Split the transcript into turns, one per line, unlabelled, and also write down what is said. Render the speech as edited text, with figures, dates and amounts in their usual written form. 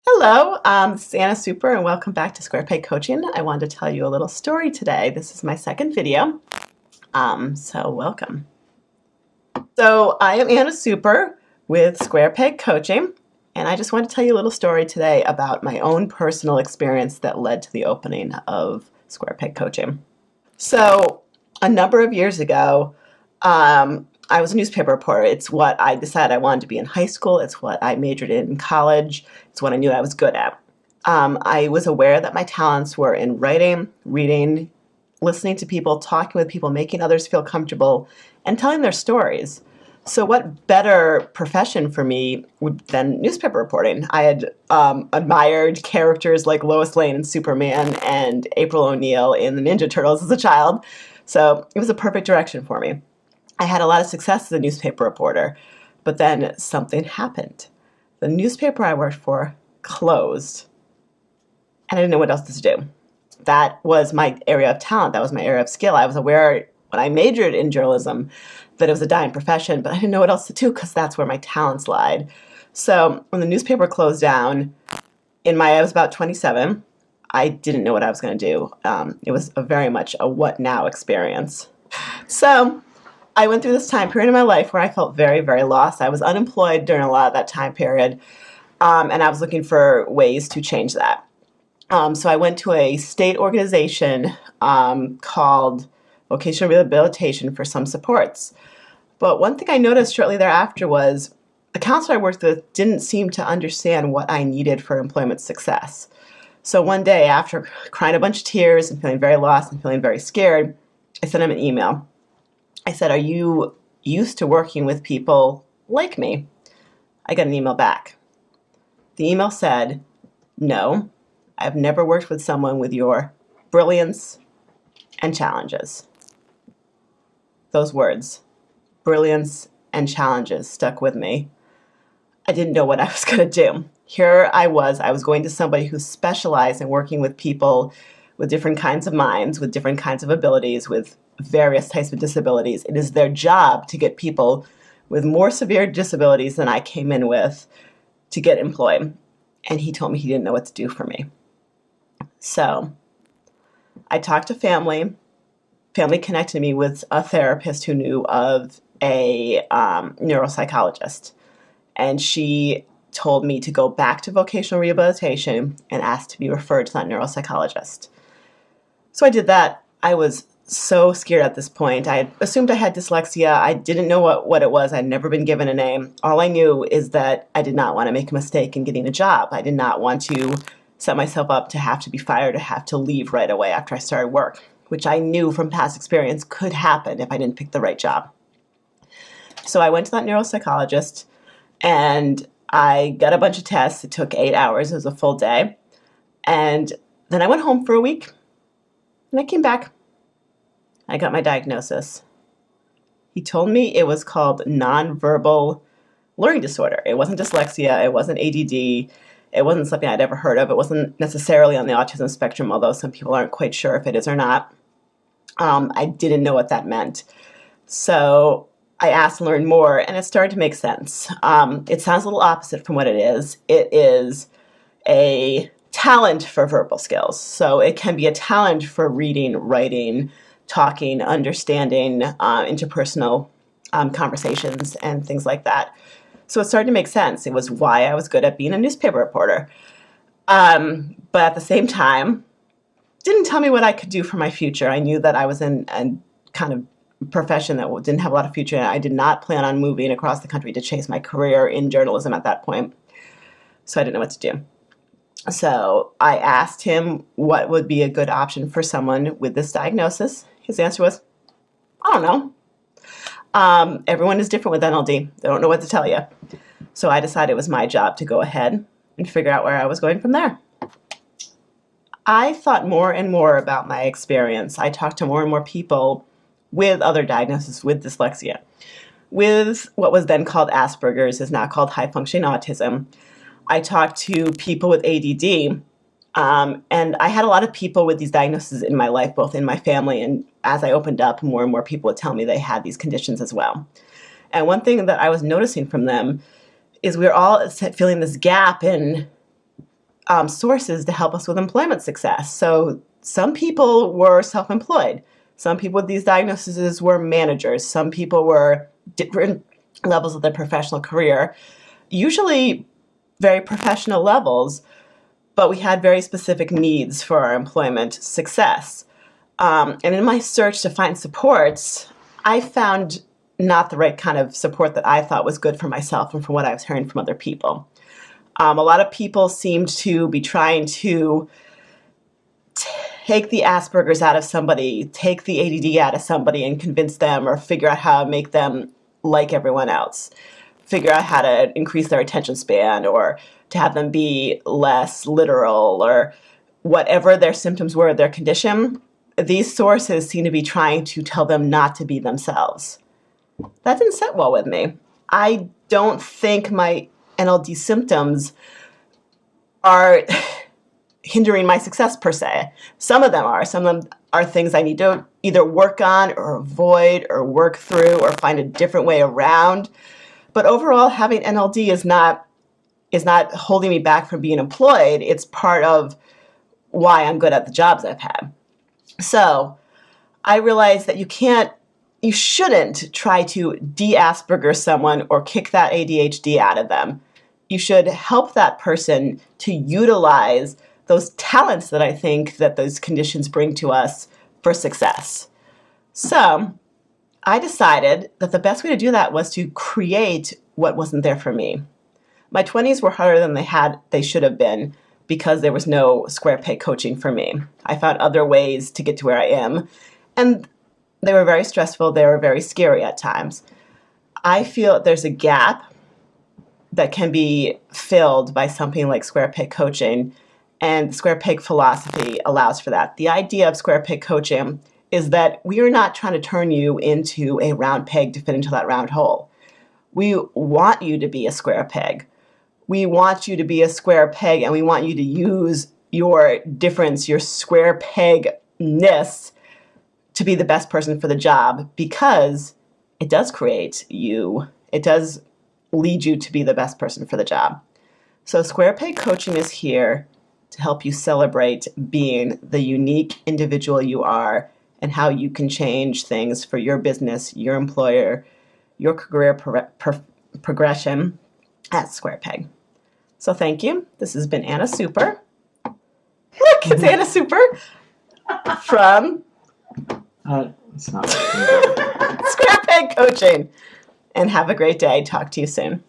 Hello, this is Anna Super, and welcome back to Square Peg Coaching. I wanted to tell you a little story today. This is my second video, so welcome. So I am Anna Super with Square Peg Coaching, and I just want to tell you a little story today about my own personal experience that led to the opening of Square Peg Coaching. So a number of years ago, I was a newspaper reporter. It's what I decided I wanted to be in high school. It's what I majored in college. It's what I knew I was good at. I was aware that my talents were in writing, reading, listening to people, talking with people, making others feel comfortable, and telling their stories. So what better profession for me than newspaper reporting? I had admired characters like Lois Lane in Superman and April O'Neil in the Ninja Turtles as a child. So it was a perfect direction for me. I had a lot of success as a newspaper reporter, but then something happened. The newspaper I worked for closed, and I didn't know what else to do. That was my area of talent. That was my area of skill. I was aware when I majored in journalism that it was a dying profession, but I didn't know what else to do because that's where my talents lied. So when the newspaper closed down, I was about 27. I didn't know what I was going to do. It was very much a what now experience. So I went through this time period in my life where I felt very, very lost. I was unemployed during a lot of that time period, and I was looking for ways to change that. So I went to a state organization called Vocational Rehabilitation for some supports. But one thing I noticed shortly thereafter was the counselor I worked with didn't seem to understand what I needed for employment success. So one day, after crying a bunch of tears and feeling very lost and feeling very scared, I sent him an email. I said, "Are you used to working with people like me?" I got an email back. The email said, "No, I've never worked with someone with your brilliance and challenges." Those words, brilliance and challenges, stuck with me. I didn't know what I was going to do. Here I was going to somebody who specialized in working with people with different kinds of minds, with different kinds of abilities, with various types of disabilities. It is their job to get people with more severe disabilities than I came in with to get employed. And he told me he didn't know what to do for me. So I talked to family. Family connected me with a therapist who knew of a neuropsychologist. And she told me to go back to vocational rehabilitation and ask to be referred to that neuropsychologist. So I did that. I was so scared at this point. I had assumed I had dyslexia. I didn't know what it was. I'd never been given a name. All I knew is that I did not want to make a mistake in getting a job. I did not want to set myself up to have to be fired or have to leave right away after I started work, which I knew from past experience could happen if I didn't pick the right job. So I went to that neuropsychologist and I got a bunch of tests. It took 8 hours. It was a full day. And then I went home for a week. And I came back. I got my diagnosis. He told me it was called nonverbal learning disorder. It wasn't dyslexia. It wasn't ADD. It wasn't something I'd ever heard of. It wasn't necessarily on the autism spectrum, although some people aren't quite sure if it is or not. I didn't know what that meant. So I asked to learn more, and it started to make sense. It sounds a little opposite from what it is. It is a talent for verbal skills. So it can be a talent for reading, writing, talking, understanding, interpersonal conversations and things like that. So it started to make sense. It was why I was good at being a newspaper reporter. But at the same time, didn't tell me what I could do for my future. I knew that I was in a kind of profession that didn't have a lot of future. I did not plan on moving across the country to chase my career in journalism at that point. So I didn't know what to do. So I asked him what would be a good option for someone with this diagnosis. His answer was, "I don't know. Everyone is different with NLD. They don't know what to tell you." So I decided it was my job to go ahead and figure out where I was going from there. I thought more and more about my experience. I talked to more and more people with other diagnoses, with dyslexia, with what was then called Asperger's, is now called high functioning autism. I talked to people with ADD, and I had a lot of people with these diagnoses in my life, both in my family, and as I opened up, more and more people would tell me they had these conditions as well. And one thing that I was noticing from them is we were all feeling this gap in sources to help us with employment success. So some people were self-employed. Some people with these diagnoses were managers. Some people were different levels of their professional career, usually very professional levels, but we had very specific needs for our employment success. And in my search to find supports, I found not the right kind of support that I thought was good for myself and from what I was hearing from other people. A lot of people seemed to be trying to take the Asperger's out of somebody, take the ADD out of somebody and convince them or figure out how to make them like everyone else, figure out how to increase their attention span or to have them be less literal or whatever their symptoms were, their condition. These sources seem to be trying to tell them not to be themselves. That didn't sit well with me. I don't think my NLD symptoms are hindering my success per se. Some of them are. Some of them are things I need to either work on or avoid or work through or find a different way around. But overall, having NLD is not holding me back from being employed. It's part of why I'm good at the jobs I've had. So I realized that you shouldn't try to de-Asperger someone or kick that ADHD out of them. You should help that person to utilize those talents that I think that those conditions bring to us for success. So I decided that the best way to do that was to create what wasn't there for me. My 20s were harder than they should have been because there was no square peg coaching for me. I found other ways to get to where I am, and they were very stressful. They were very scary at times. I feel there's a gap that can be filled by something like square peg coaching, and the square peg philosophy allows for that. The idea of square peg coaching is that we are not trying to turn you into a round peg to fit into that round hole. We want you to be a square peg. We want you to be a square peg, and we want you to use your difference, your square pegness, to be the best person for the job, because it does create you. It does lead you to be the best person for the job. So square peg coaching is here to help you celebrate being the unique individual you are and how you can change things for your business, your employer, your career progression at Square Peg. So thank you. This has been Anna Super. Look, it's Anna Super from
It's not.
Square Peg Coaching. And have a great day. Talk to you soon.